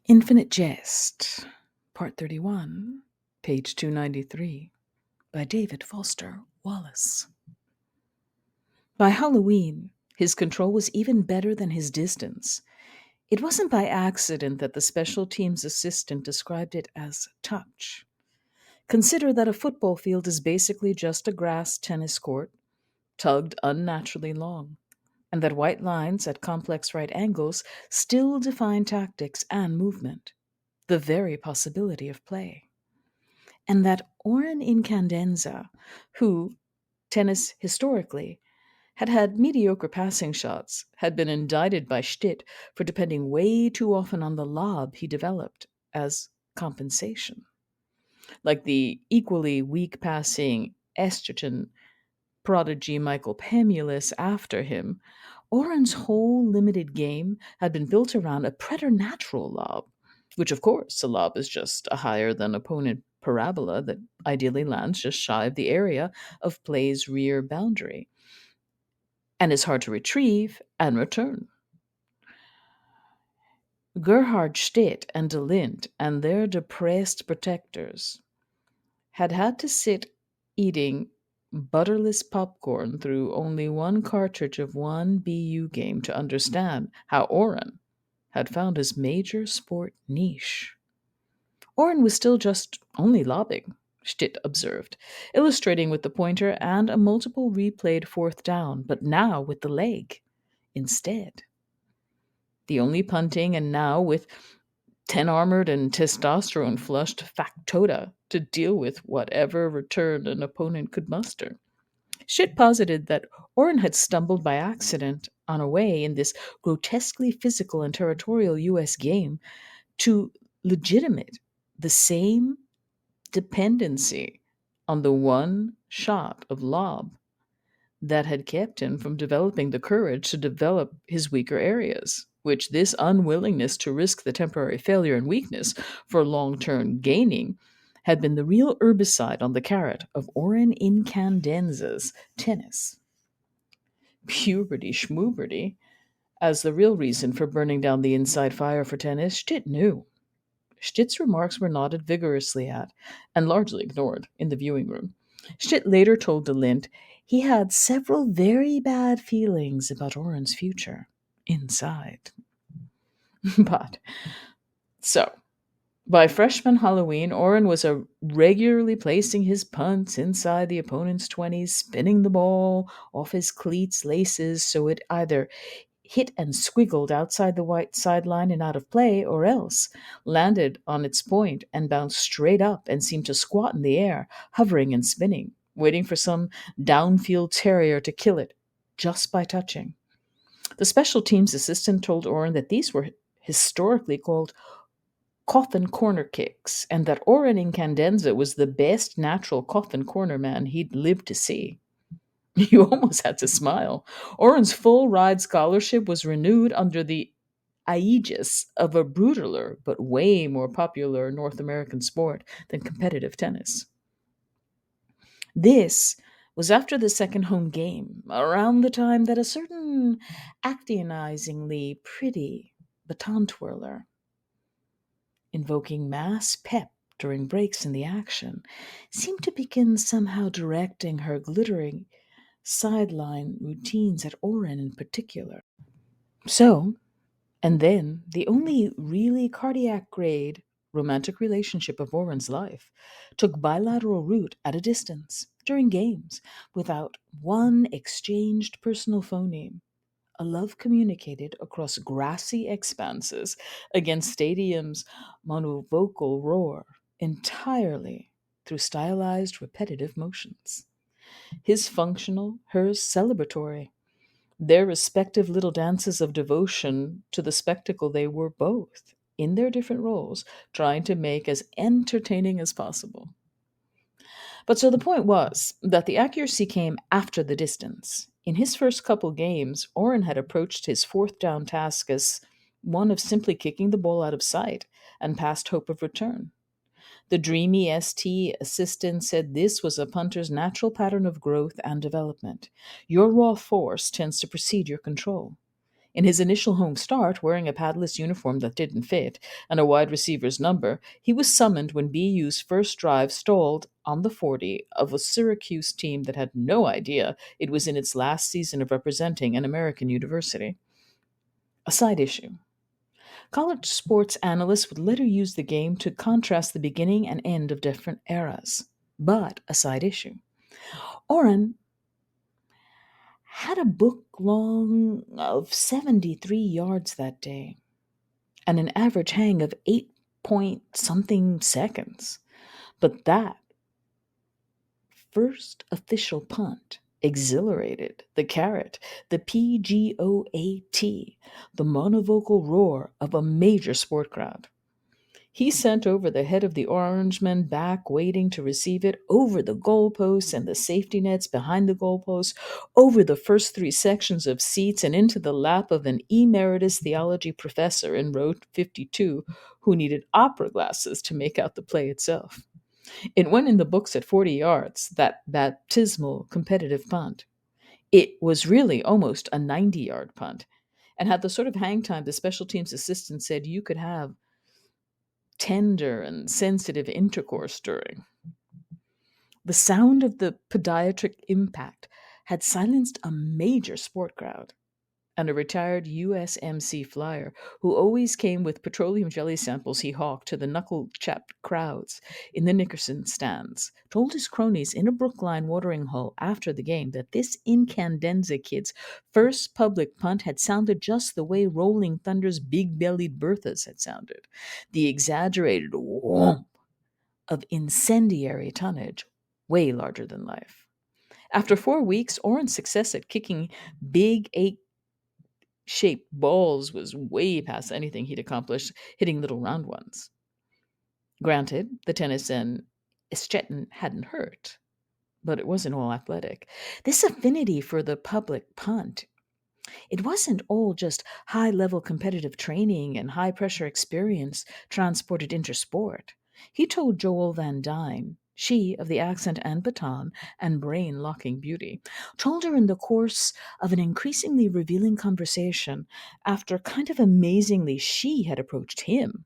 Infinite Jest, Part 31, page 293, by David Foster Wallace. By Halloween, his control was even better than his distance. It wasn't by accident that the special team's assistant described it as touch. Consider that a football field is basically just a grass tennis court, tugged unnaturally long, and that white lines at complex right angles still define tactics and movement, the very possibility of play. And that Orin Incandenza, who, tennis historically, had had mediocre passing shots, had been indicted by Stitt for depending way too often on the lob he developed as compensation. Like the equally weak passing estrogen prodigy Michael Pamulus after him, Oren's whole limited game had been built around a preternatural lob, which, of course, a lob is just a higher than opponent parabola that ideally lands just shy of the area of play's rear boundary and is hard to retrieve and return. Gerhard Stitt and de Lint and their depressed protectors had to sit eating butterless popcorn through only one cartridge of one BU game to understand how Orin had found his major sport niche. Orin was still just only lobbing, Stitt observed, illustrating with the pointer and a multiple replayed fourth down, but now with the leg instead. The only punting, and now with 10 armored and testosterone flushed factotum to deal with whatever return an opponent could muster. Stitt posited that Orin had stumbled by accident on a way in this grotesquely physical and territorial U.S. game to legitimate the same dependency on the one shot of lob that had kept him from developing the courage to develop his weaker areas, which this unwillingness to risk the temporary failure and weakness for long-term gaining had been the real herbicide on the carrot of Orin Incandenza's tennis. Puberty schmuberty, as the real reason for burning down the inside fire for tennis, Stitt knew. Stitt's remarks were nodded vigorously at, and largely ignored, in the viewing room. Stitt later told de Lint he had several very bad feelings about Orin's future inside. But, so, by freshman Halloween, Orin was regularly placing his punts inside the opponent's 20s, spinning the ball off his cleats' laces so it either hit and squiggled outside the white sideline and out of play, or else landed on its point and bounced straight up and seemed to squat in the air, hovering and spinning, waiting for some downfield terrier to kill it just by touching. The special teams assistant told Orin that these were historically called coffin corner kicks, and that Orin Incandenza was the best natural coffin corner man he'd lived to see. You almost had to smile. Orin's full ride scholarship was renewed under the aegis of a brutaler but way more popular North American sport than competitive tennis. This was after the second home game, around the time that a certain actionizingly pretty baton twirler, invoking mass pep during breaks in the action, seemed to begin somehow directing her glittering sideline routines at Orin in particular. So, and then, the only really cardiac grade romantic relationship of Orin's life took bilateral root at a distance during games without one exchanged personal phoneme. A love communicated across grassy expanses against stadiums' monovocal roar entirely through stylized repetitive motions. His functional, hers celebratory, their respective little dances of devotion to the spectacle they were both, in their different roles, trying to make as entertaining as possible. But so the point was that the accuracy came after the distance. In his first couple games, Orin had approached his fourth down task as one of simply kicking the ball out of sight and past hope of return. The dreamy ST assistant said this was a punter's natural pattern of growth and development. Your raw force tends to precede your control. In his initial home start, wearing a padless uniform that didn't fit and a wide receiver's number, he was summoned when BU's first drive stalled on the 40 of a Syracuse team that had no idea it was in its last season of representing an American university. A side issue. College sports analysts would later use the game to contrast the beginning and end of different eras. But a side issue. Orin had a book long of 73 yards that day and an average hang of 8 point something seconds. But that first official punt exhilarated the carrot, the PGOAT, the monovocal roar of a major sport crowd. He sent over the head of the Orangeman back, waiting to receive it, over the goalposts and the safety nets behind the goalposts, over the first three sections of seats, and into the lap of an emeritus theology professor in row 52 who needed opera glasses to make out the play itself. It went in the books at 40 yards, that baptismal competitive punt. It was really almost a 90-yard punt, and had the sort of hang time the special teams assistant said you could have tender and sensitive intercourse during. The sound of the podiatric impact had silenced a major sport crowd, and a retired USMC flyer who always came with petroleum jelly samples he hawked to the knuckle-chapped crowds in the Nickerson stands told his cronies in a Brookline watering hole after the game that this incandenza kid's first public punt had sounded just the way Rolling Thunder's big-bellied Berthas had sounded, the exaggerated whomp of incendiary tonnage, way larger than life. After 4 weeks, Orin's success at kicking big shaped balls was way past anything he'd accomplished hitting little round ones. Granted, the tennis and Eschetten hadn't hurt, but it wasn't all athletic. This affinity for the public punt, it wasn't all just high level competitive training and high pressure experience transported intersport. He told Joelle Van Dyne, she of the accent and baton and brain locking beauty, told her in the course of an increasingly revealing conversation after kind of amazingly she had approached him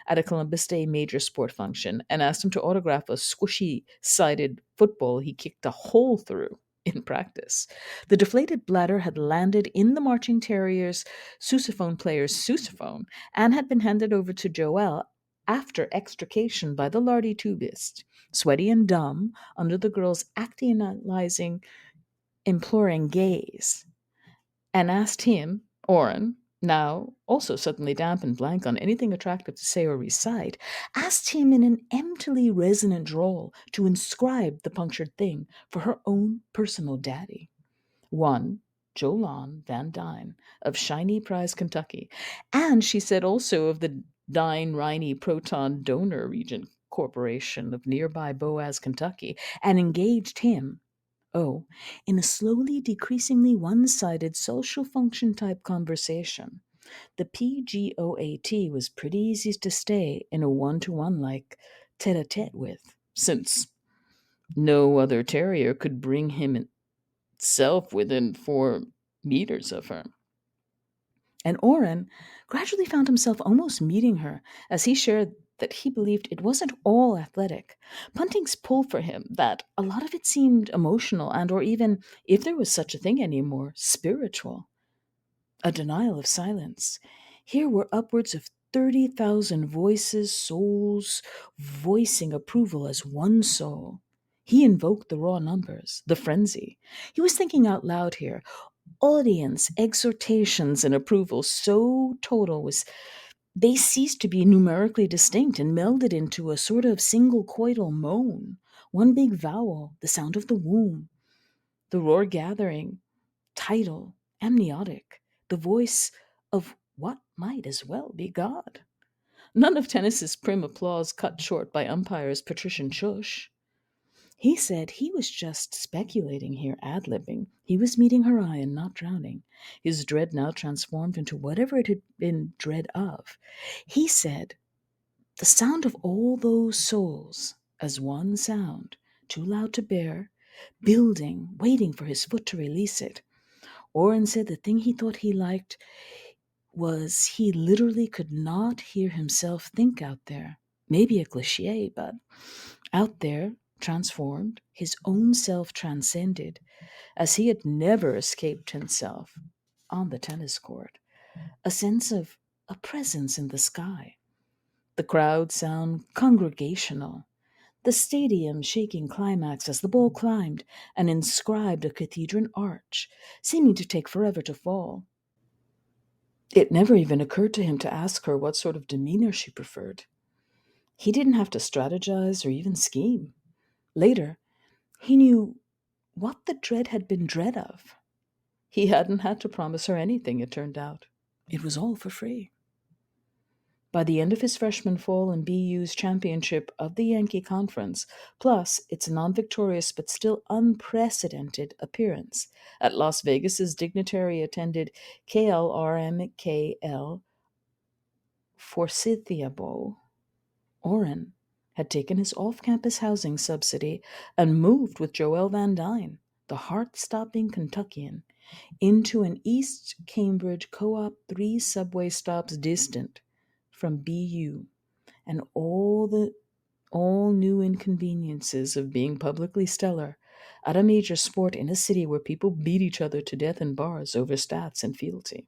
at a Columbus Day major sport function and asked him to autograph a squishy sided football he kicked a hole through in practice. The deflated bladder had landed in the Marching Terriers' sousaphone player's sousaphone and had been handed over to Joelle after extrication by the lardy tubist, sweaty and dumb under the girl's actionalizing, imploring gaze, and asked him, Orin, now also suddenly damp and blank on anything attractive to say or recite, asked him in an emptily resonant drawl to inscribe the punctured thing for her own personal daddy. One, Jolan Van Dyne of Shiny Prize, Kentucky, and she said also of the Dyne Riney Proton Donor Region Corporation of nearby Boaz, Kentucky, and engaged him, oh, in a slowly decreasingly one sided social function type conversation. The PGOAT was pretty easy to stay in a one to one like tete a tete with, since no other terrier could bring himself within 4 meters of her. And Orin gradually found himself almost meeting her as he shared that he believed it wasn't all athletic. Punting's pull for him, that a lot of it seemed emotional and or even, if there was such a thing anymore, spiritual. A denial of silence. Here were upwards of 30,000 voices, souls, voicing approval as one soul. He invoked the raw numbers, the frenzy. He was thinking out loud here. Audience, exhortations, and approval so total was they ceased to be numerically distinct and melded into a sort of single coital moan, one big vowel, the sound of the womb, the roar gathering, tidal, amniotic, the voice of what might as well be God. None of tennis's prim applause cut short by umpire's patrician shush. He said he was just speculating here, ad-libbing. He was meeting her eye and not drowning, his dread now transformed into whatever it had been dread of. He said, the sound of all those souls as one sound, too loud to bear, building, waiting for his foot to release it. Orin said the thing he thought he liked was he literally could not hear himself think out there. Maybe a cliche, but out there, transformed, his own self transcended, as he had never escaped himself on the tennis court. A sense of a presence in the sky. The crowd sound congregational. The stadium shaking climax as the ball climbed and inscribed a cathedral arch, seeming to take forever to fall. It never even occurred to him to ask her what sort of demeanor she preferred. He didn't have to strategize or even scheme. Later, he knew what the dread had been dread of. He hadn't had to promise her anything, it turned out. It was all for free. By the end of his freshman fall in BU's championship of the Yankee Conference, plus its non victorious but still unprecedented appearance at Las Vegas's dignitary attended KLRMKL Forsythia Bowl, Orin had taken his off campus housing subsidy and moved with Joelle Van Dyne, the heart stopping Kentuckian, into an East Cambridge co op 3 subway stops distant from BU and all new inconveniences of being publicly stellar at a major sport in a city where people beat each other to death in bars over stats and fealty.